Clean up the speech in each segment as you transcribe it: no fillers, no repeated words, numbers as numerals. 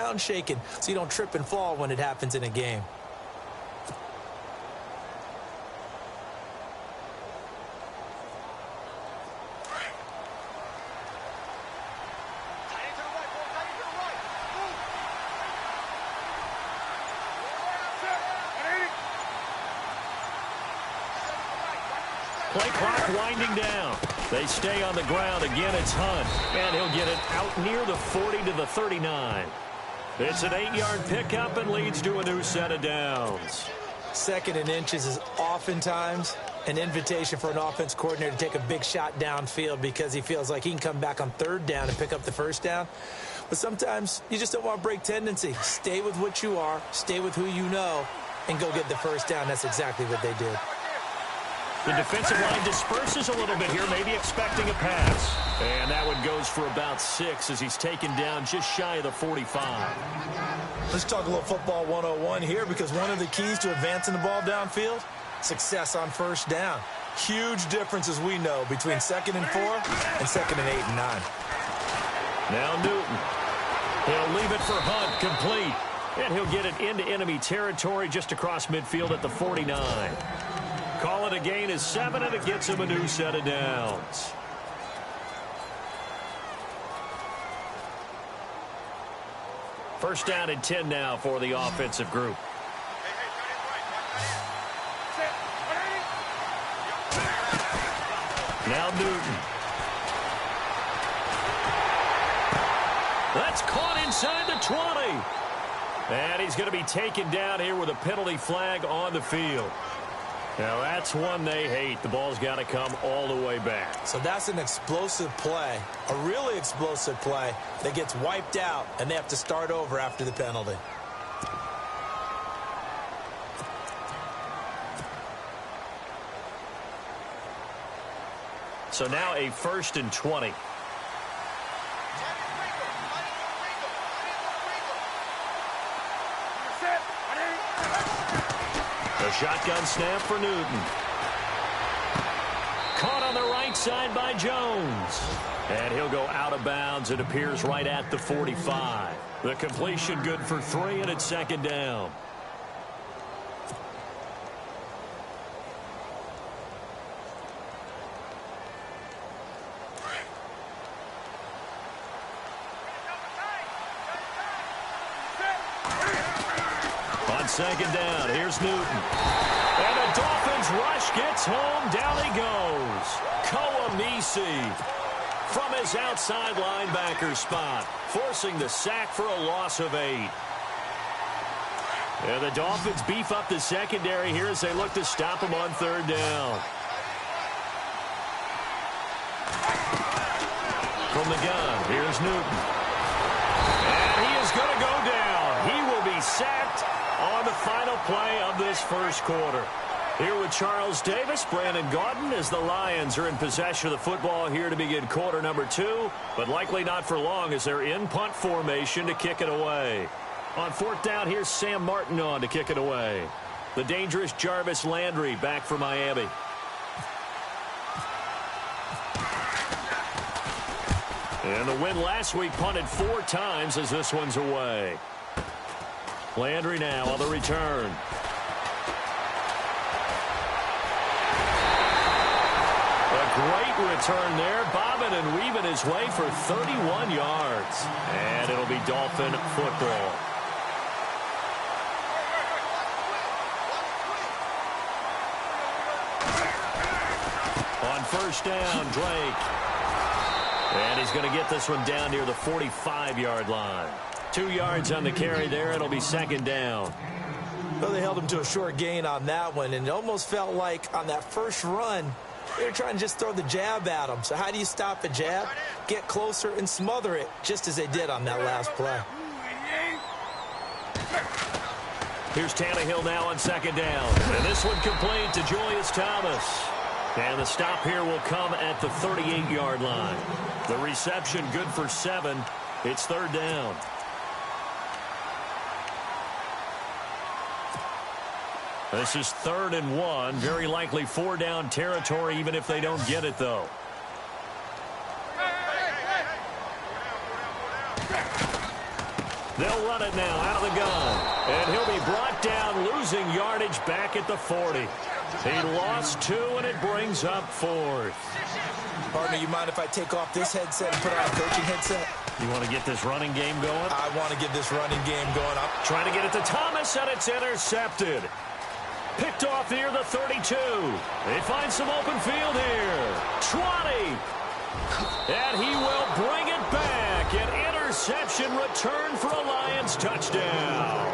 ground shaking so you don't trip and fall when it happens in a game. Play clock winding down. They stay on the ground. Again, it's Hunt. And he'll get it out near the 40 to the 39. It's an 8-yard pickup and leads to a new set of downs. 2nd and inches is oftentimes an invitation for an offense coordinator to take a big shot downfield because he feels like he can come back on 3rd down and pick up the 1st down. But sometimes you just don't want to break tendency. Stay with what you are, stay with who you know, and go get the 1st down. That's exactly what they did. The defensive line disperses a little bit here, maybe expecting a pass. And that one goes for about 6 as he's taken down just shy of the 45. Let's talk a little football 101 here because one of the keys to advancing the ball downfield, success on 1st down. Huge difference, as we know, between 2nd and 4 and 2nd and 8 and 9. Now Newton. He'll leave it for Hunt, complete. And he'll get it into enemy territory just across midfield at the 49. Call it a gain of 7, and it gets him a new set of downs. First down and 10 now for the offensive group. Now Newton. That's caught inside the 20. And he's going to be taken down here with a penalty flag on the field. Now, that's one they hate. The ball's got to come all the way back. So that's an explosive play, a really explosive play that gets wiped out, and they have to start over after the penalty. So now a 1st and 20. A shotgun snap for Newton. Caught on the right side by Jones. And he'll go out of bounds. It appears right at the 45. The completion good for 3, and it's 2nd down. On 2nd down, here's Newton. And the Dolphins rush gets home. Down he goes. Koamisi from his outside linebacker spot, forcing the sack for a loss of 8. And the Dolphins beef up the secondary here as they look to stop him on 3rd down. From the gun, here's Newton. And he is going to go down. He will be sacked on the final play of this 1st quarter. Here with Charles Davis, Brandon Gaudin, as the Lions are in possession of the football here to begin quarter number 2, but likely not for long as they're in punt formation to kick it away. On 4th down, here's Sam Martin on to kick it away. The dangerous Jarvis Landry back for Miami. And the win last week punted 4 times as this one's away. Landry now on the return. A great return there, bobbing and weaving his way for 31 yards. And it'll be Dolphin football. On 1st down, Drake. And he's going to get this one down near the 45-yard line. 2 yards on the carry there. It'll be 2nd down. Well, they held him to a short gain on that one, and it almost felt like on that first run, they were trying to just throw the jab at him. So how do you stop a jab? Get closer and smother it, just as they did on that last play. Here's Tannehill now on 2nd down. And this one complete to Julius Thomas. And the stop here will come at the 38-yard line. The reception good for 7. It's 3rd down. This is 3rd and 1. Very likely 4-down territory, even if they don't get it, though. They'll run it now out of the gun. And he'll be brought down, losing yardage back at the 40. He lost 2, and it brings up 4th. Partner, you mind if I take off this headset and put on a coaching headset? You want to get this running game going? I want to get this running game going. I'm trying to get it to Thomas, and it's intercepted. Picked off near the 32. They find some open field here. 20. And he will bring it back. An interception return for a Lions touchdown.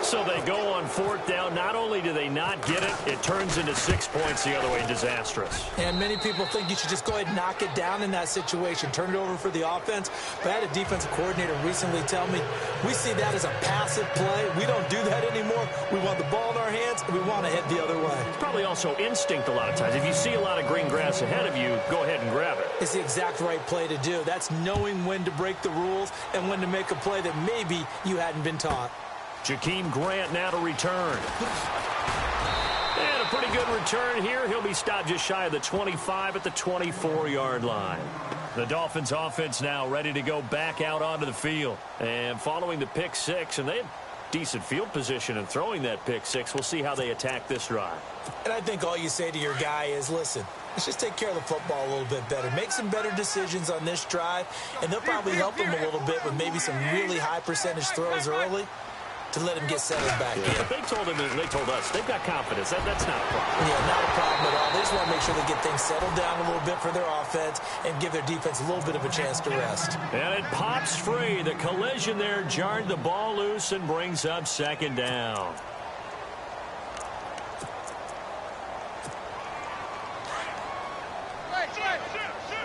So they go on 4th down. Not only do they not get it, it turns into 6 points the other way. Disastrous. And many people think you should just go ahead and knock it down in that situation. Turn it over for the offense. But I had a defensive coordinator recently tell me, we see that as a passive play. We don't do that anymore. We want the ball in our hands, and we want to head the other way. It's probably also instinct a lot of times. If you see a lot of green grass ahead of you, go ahead and grab it. It's the exact right play to do. That's knowing when to break the rules and when to make a play that maybe you hadn't been taught. Jakeem Grant now to return. And a pretty good return here. He'll be stopped just shy of the 25 at the 24-yard line. The Dolphins offense now ready to go back out onto the field. And following the pick 6, and they had decent field position in throwing that pick 6. We'll see how they attack this drive. And I think all you say to your guy is, listen, let's just take care of the football a little bit better. Make some better decisions on this drive, and they'll probably help him a little bit with maybe some really high percentage throws early to let him get settled back in. But they told him, and they told us, they've got confidence. That's not a problem. Yeah, not a problem at all. They just want to make sure they get things settled down a little bit for their offense and give their defense a little bit of a chance to rest. And it pops free. The collision there jarred the ball loose and brings up 2nd down.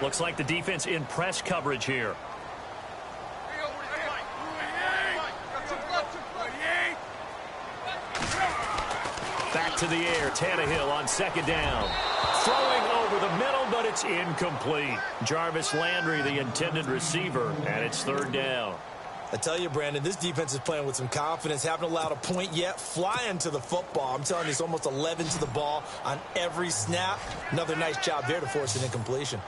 Looks like the defense in press coverage here. Back to the air, Tannehill on 2nd down. Throwing over the middle, but it's incomplete. Jarvis Landry, the intended receiver, and it's 3rd down. I tell you, Brandon, this defense is playing with some confidence. Haven't allowed a point yet. Flying to the football. I'm telling you, it's almost 11 to the ball on every snap. Another nice job there to force an incompletion.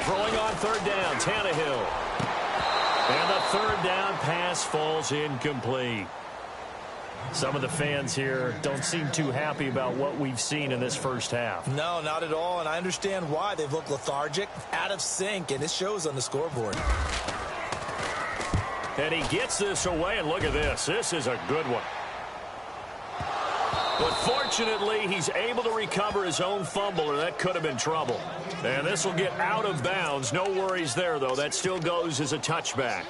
Throwing on 3rd down, Tannehill. And the 3rd down pass falls incomplete. Some of the fans here don't seem too happy about what we've seen in this first half. No, not at all, and I understand why. They've looked lethargic, out of sync, and it shows on the scoreboard. And he gets this away, and look at this. This is a good one. But fortunately, he's able to recover his own fumble, or that could have been trouble. And this will get out of bounds. No worries there, though. That still goes as a touchback.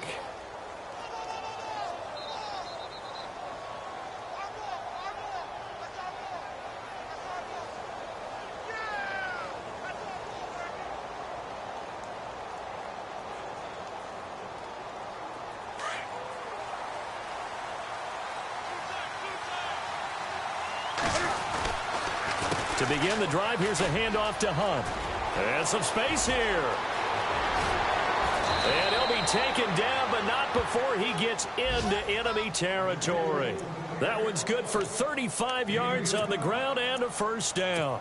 To begin the drive, here's a handoff to Hunt. And some space here. And he'll be taken down, but not before he gets into enemy territory. That one's good for 35 yards on the ground and a 1st down.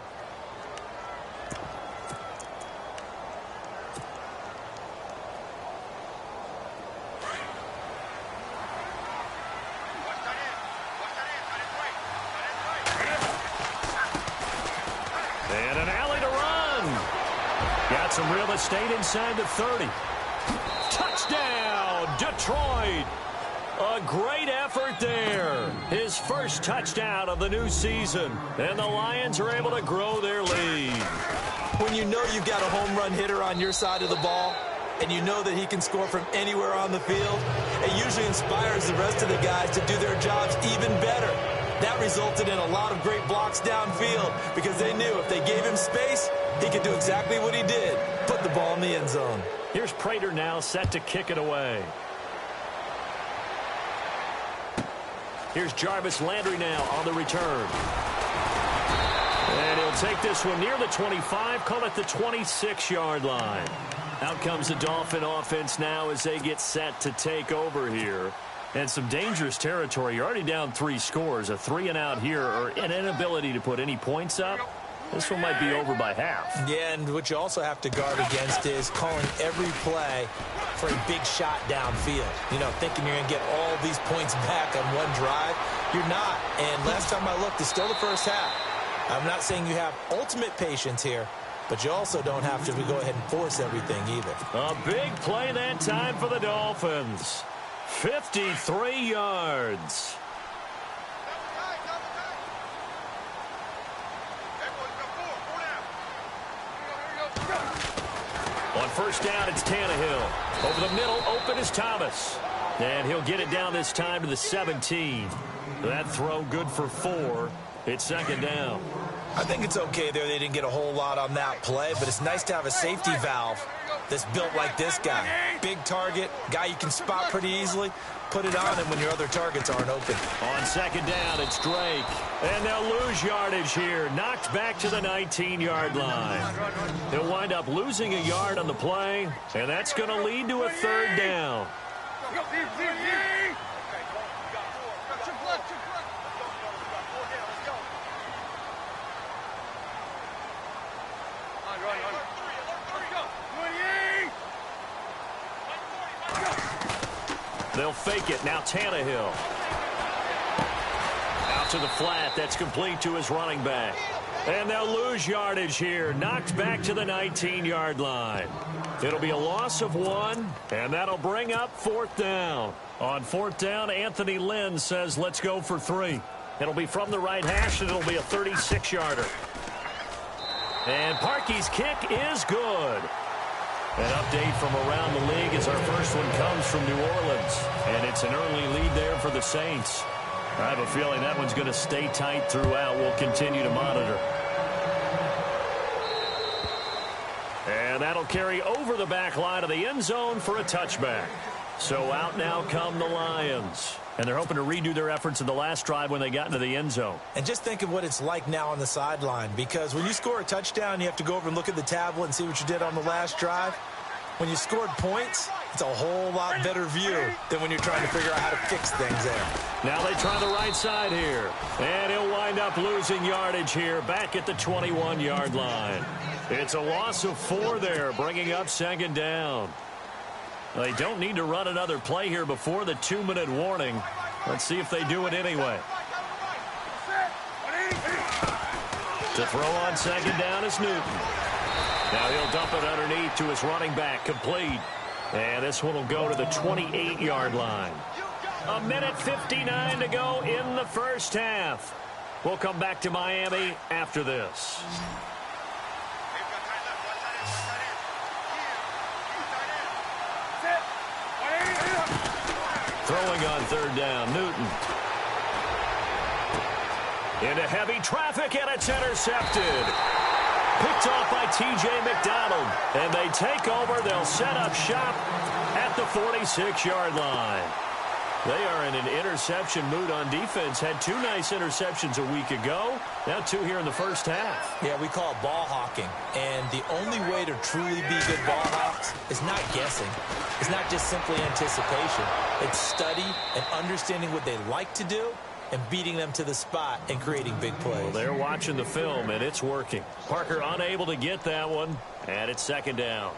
And an alley to run. Got some real estate inside the 30. Touchdown, Detroit. A great effort there. His first touchdown of the new season. And the Lions are able to grow their lead. When you know you've got a home run hitter on your side of the ball, and you know that he can score from anywhere on the field, it usually inspires the rest of the guys to do their jobs even better. That resulted in a lot of great blocks downfield because they knew if they gave him space, he could do exactly what he did, put the ball in the end zone. Here's Prater now set to kick it away. Here's Jarvis Landry now on the return. And he'll take this one near the 25, call it the 26-yard line. Out comes the Dolphin offense now as they get set to take over here. And some dangerous territory. You're already down 3 scores. A 3-and-out here, or an inability to put any points up. This one might be over by half. Yeah, and what you also have to guard against is calling every play for a big shot downfield. You know, thinking you're going to get all these points back on one drive. You're not. And last time I looked, it's still the first half. I'm not saying you have ultimate patience here, but you also don't have to go ahead and force everything either. A big play that time for the Dolphins. 53 yards. On first down, it's Tannehill. Over the middle, open is Thomas. And he'll get it down this time to the 17. That throw good for 4. It's second down. I think it's okay there. They didn't get a whole lot on that play, but it's nice to have a safety valve that's built like this guy. Big target, guy you can spot pretty easily. Put it on him when your other targets aren't open. On second down, it's Drake. And they'll lose yardage here. Knocked back to the 19-yard line. He'll wind up losing a yard on the play, and that's going to lead to a third down. They'll fake it. Now Tannehill. Out to the flat. That's complete to his running back. And they'll lose yardage here. Knocked back to the 19-yard line. It'll be a loss of 1, and that'll bring up fourth down. On fourth down, Anthony Lynn says, let's go for 3. It'll be from the right hash, and it'll be a 36-yarder. And Parkey's kick is good. An update from around the league as our first one comes from New Orleans. And it's an early lead there for the Saints. I have a feeling that one's going to stay tight throughout. We'll continue to monitor. And that'll carry over the back line of the end zone for a touchback. So out now come the Lions. And they're hoping to redo their efforts in the last drive when they got into the end zone. And just think of what it's like now on the sideline, because when you score a touchdown, you have to go over and look at the tablet and see what you did on the last drive. When you scored points, it's a whole lot better view than when you're trying to figure out how to fix things there. Now they try the right side here. And he'll wind up losing yardage here back at the 21-yard line. It's a loss of 4 there, bringing up second down. They don't need to run another play here before the 2-minute warning. Let's see if they do it anyway. To throw on second down is Newton. Now he'll dump it underneath to his running back, complete. And this one will go to the 28-yard line. 1:59 to go in the first half. We'll come back to Miami after this. Throwing on third down, Newton. Into heavy traffic, and it's intercepted. Picked off by T.J. McDonald. And they take over. They'll set up shop at the 46-yard line. They are in an interception mood on defense. Had 2 nice interceptions a week ago. Now 2 here in the first half. Yeah, we call it ball hawking. And the only way to truly be good ball hawks is not guessing. It's not just simply anticipation. It's study and understanding what they like to do and beating them to the spot and creating big plays. Well, they're watching the film, and it's working. Parker unable to get that one, and it's second down.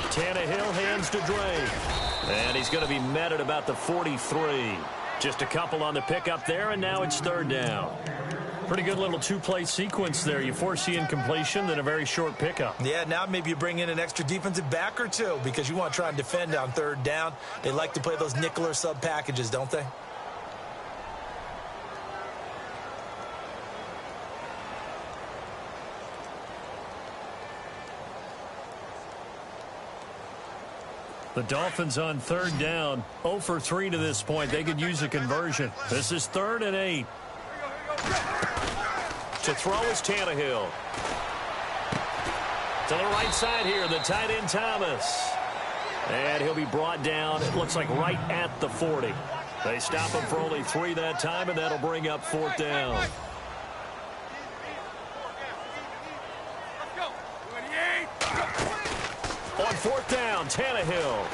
Tannehill hands to Drake. And he's going to be met at about the 43. Just a couple on the pickup there, and now it's third down. Pretty good little 2-play sequence there. You foresee incompletion, then a very short pickup. Yeah, now maybe you bring in an extra defensive back or 2 because you want to try and defend on third down. They like to play those nickel or sub packages, don't they? The Dolphins on third down, 0 for 3 to this point. They could use a conversion. This is 3rd and 8. To throw is Tannehill. To the right side here, the tight end Thomas. And he'll be brought down, it looks like right at the 40. They stop him for only 3 that time, and that'll bring up 4th down. On 4th down, Tannehill.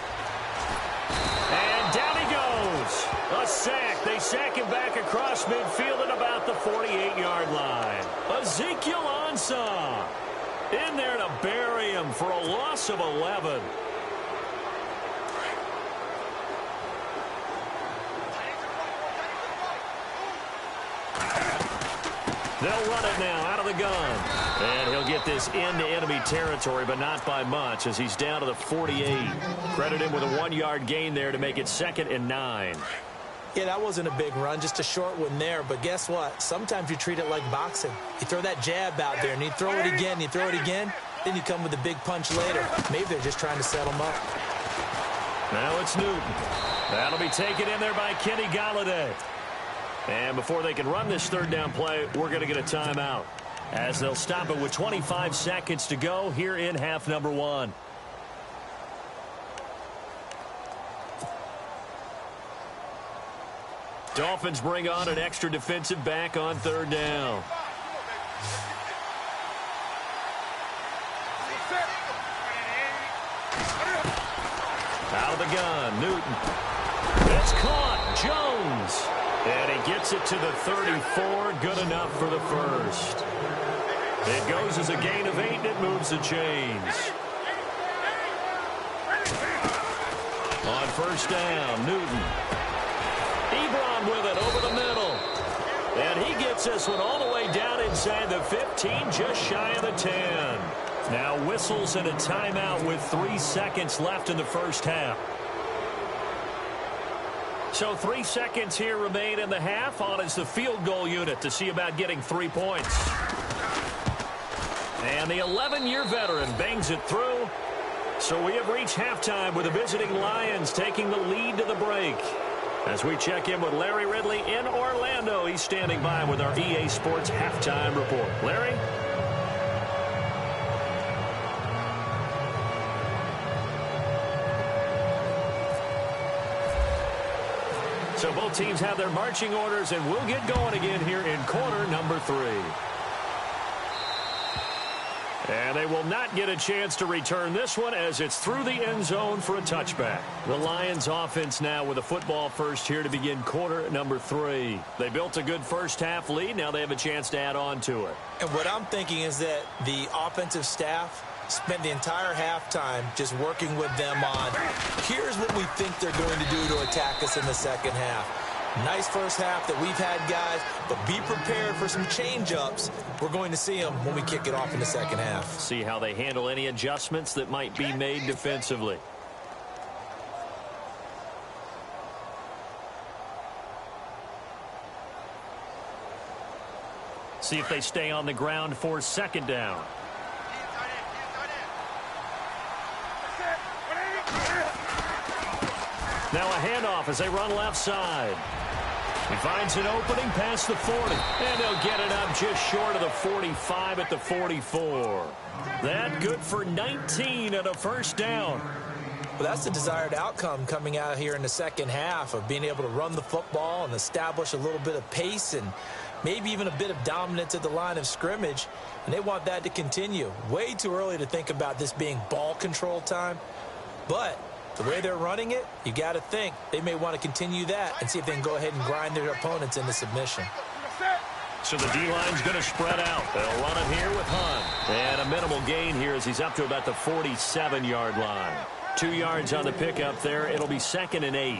And down he goes. A sack. They sack him back across midfield at about the 48-yard line. Ezekiel Ansah in there to bury him for a loss of 11. They'll run it now out of the gun. And he'll get this into enemy territory, but not by much as he's down to the 48. Credit him with a 1-yard gain there to make it 2nd and 9. Yeah, that wasn't a big run, just a short one there. But guess what? Sometimes you treat it like boxing. You throw that jab out there, and you throw it again, you throw it again, then you come with a big punch later. Maybe they're just trying to set him up. Now it's Newton. That'll be taken in there by Kenny Golladay. And before they can run this 3rd down play, we're going to get a timeout, as they'll stop it with 25 seconds to go here in half number 1. Dolphins bring on an extra defensive back on 3rd down. Out of the gun, Newton. It's caught, Jones. And he gets it to the 34, good enough for the first. It goes as a gain of 8, and it moves the chains. On 1st down, Newton. Ebron with it over the middle. And he gets this one all the way down inside the 15, just shy of the 10. Now whistles and a timeout with 3 seconds left in the first half. So 3 seconds here remain in the half. On is the field goal unit to see about getting 3 points. And the 11-year veteran bangs it through. So we have reached halftime with the visiting Lions taking the lead to the break. As we check in with Larry Ridley in Orlando, he's standing by with our EA Sports halftime report. Larry? So both teams have their marching orders, and we'll get going again here in quarter number 3. And they will not get a chance to return this one as it's through the end zone for a touchback. The Lions offense now with a football first here to begin quarter number 3. They built a good first half lead. Now they have a chance to add on to it. And what I'm thinking is that the offensive staff spent the entire halftime just working with them on, here's what we think they're going to do to attack us in the second half. Nice first half that we've had, guys, but be prepared for some change-ups. We're going to see them when we kick it off in the second half. See how they handle any adjustments that might be made defensively. See if they stay on the ground for 2nd down. Now a handoff as they run left side. He finds an opening past the 40. And they'll get it up just short of the 45 at the 44. That good for 19 and a first down. Well, that's the desired outcome coming out here in the second half of being able to run the football and establish a little bit of pace and maybe even a bit of dominance at the line of scrimmage. And they want that to continue. Way too early to think about this being ball control time. But the way they're running it, you got to think they may want to continue that and see if they can go ahead and grind their opponents into submission. So the D-line's going to spread out. They'll run it here with Hunt. And a minimal gain here as he's up to about the 47-yard line. 2 yards on the pickup there. It'll be 2nd and 8.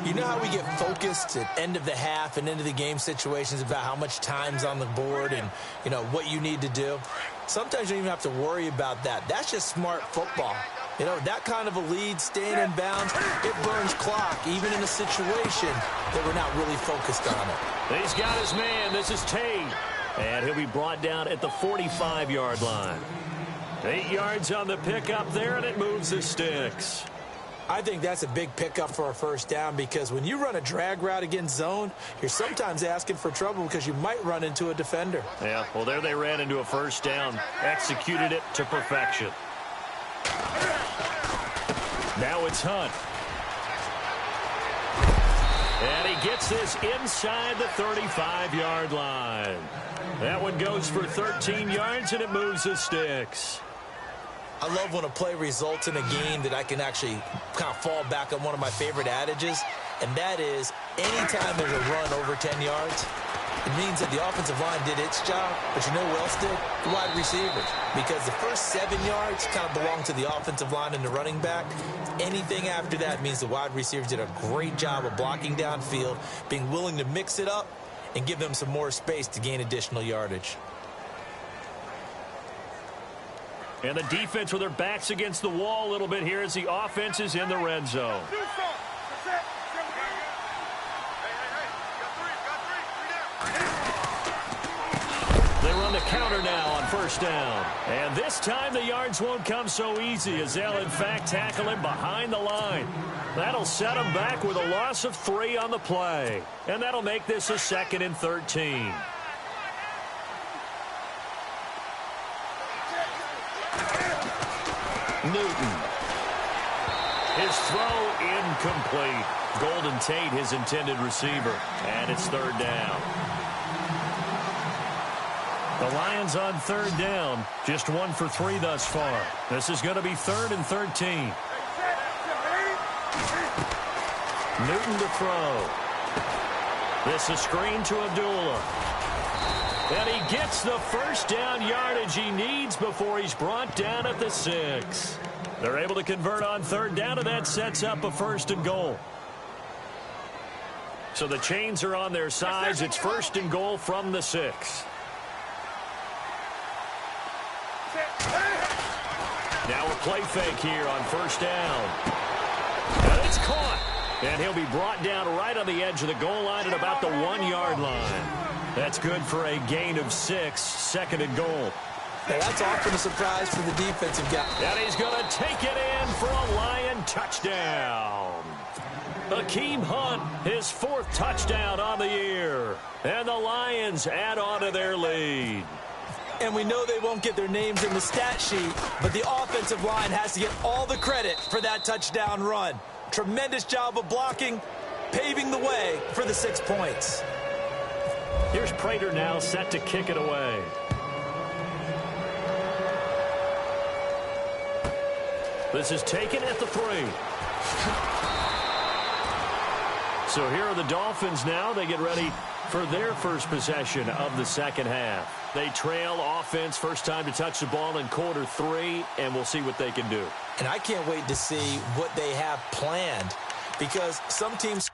You know how we get focused at end of the half and into the game situations about how much time's on the board and, you know, what you need to do? Sometimes you don't even have to worry about that. That's just smart football. You know, that kind of a lead, staying in bounds, it burns clock, even in a situation that we're not really focused on it. He's got his man. This is Tate. And he'll be brought down at the 45-yard line. 8 yards on the pickup there, and it moves the sticks. I think that's a big pickup for a first down because when you run a drag route against zone, you're sometimes asking for trouble because you might run into a defender. Yeah, well, there they ran into a first down. Executed it to perfection. Now it's Hunt. And he gets this inside the 35-yard line. That one goes for 13 yards, and it moves the sticks. I love when a play results in a game that I can actually kind of fall back on one of my favorite adages, and that is anytime there's a run over 10 yards, it means that the offensive line did its job, but you know who else did? The wide receivers. Because the first 7 yards kind of belong to the offensive line and the running back. Anything after that means the wide receivers did a great job of blocking downfield, being willing to mix it up, and give them some more space to gain additional yardage. And the defense with their backs against the wall a little bit here as the offense is in the red zone. They run the counter now on first down. And this time the yards won't come so easy as they'll, in fact, tackle him behind the line. That'll set him back with a loss of 3 on the play. And that'll make this a 2nd and 13. Newton. His throw incomplete. Golden Tate, his intended receiver. And it's 3rd down. The Lions on 3rd down. Just 1 for 3 thus far. This is going to be 3rd and 13. Newton to throw. This is screen to Abdullah. And he gets the first down yardage he needs before he's brought down at the 6. They're able to convert on 3rd down, and that sets up a 1st and goal. So the chains are on their sides. It's 1st and goal from the 6. Now a play fake here on 1st down. And it's caught. And he'll be brought down right on the edge of the goal line at about the 1-yard line. That's good for a gain of 6, 2nd and goal. Now that's often a surprise for the defensive guy. And he's going to take it in for a Lion touchdown. Hakeem Hunt, his 4th touchdown on the year. And the Lions add on to their lead. And we know they won't get their names in the stat sheet, but the offensive line has to get all the credit for that touchdown run. Tremendous job of blocking, paving the way for the 6 points. Here's Prater now set to kick it away. This is taken at the 3. So here are the Dolphins now. They get ready for their first possession of the 2nd half. They trail offense, first time to touch the ball in quarter 3, and we'll see what they can do. And I can't wait to see what they have planned, because some teams